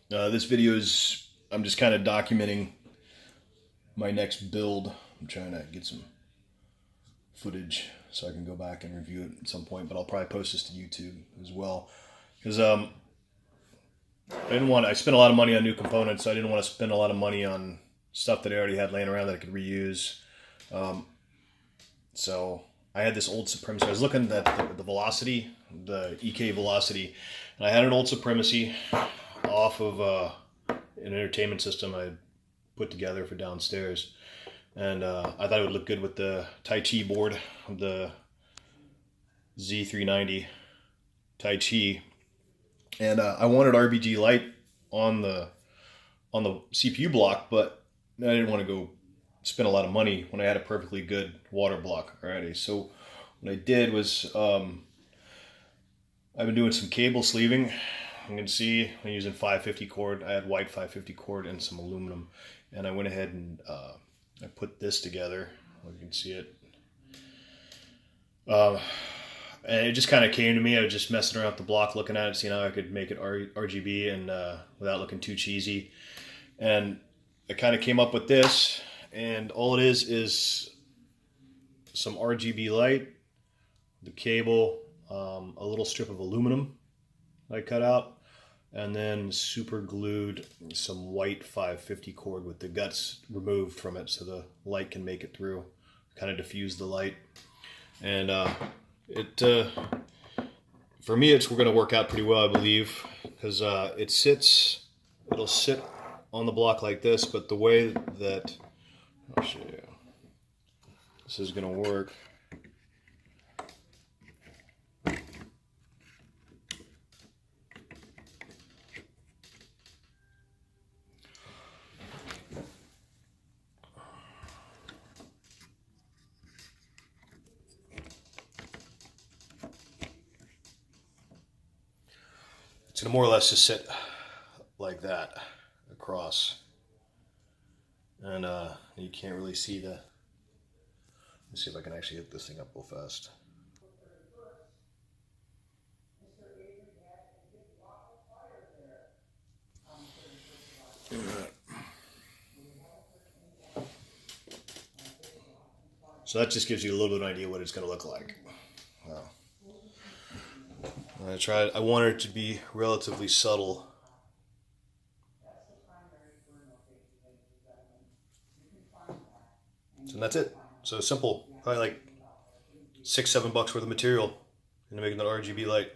This video is, I'm just kind of documenting my next build. I'm trying to get some footage so I can go back and review it at some point, but I'll probably post this to YouTube as well. Because I spent a lot of money on new components, so I didn't want to spend a lot of money on stuff that I already had laying around that I could reuse. So I had this old Supremacy. I was looking at the Velocity, the EK Velocity, and I had an old Supremacy off of an entertainment system I put together for downstairs, and I thought it would look good with the Tai Chi board, the Z390 Tai Chi, and I wanted RBG light on the CPU block, but I didn't want to go spend a lot of money when I had a perfectly good water block already. So what I did was I've been doing some cable sleeving. You can see I'm using 550 cord. I had white 550 cord and some aluminum, and I went ahead and I put this together. You can see it. And it just kind of came to me. I was just messing around with the block, looking at it, seeing how I could make it RGB and without looking too cheesy. And I kind of came up with this, and all it is some RGB light, the cable, a little strip of aluminum I cut out, and then super glued some white 550 cord with the guts removed from it so the light can make it through, kind of diffuse the light. And for me, we're going to work out pretty well, I believe, because it'll sit on the block like this, but the way that, I'll show you, this is going to work. It's going to more or less just sit like that across, and you can't really see the, let's see if I can actually get this thing up real fast. So that just gives you a little bit of an idea what it's going to look like. Wow. I wanted it to be relatively subtle. And that's it. So simple. Probably like $6-7 worth of material into making that RGB light.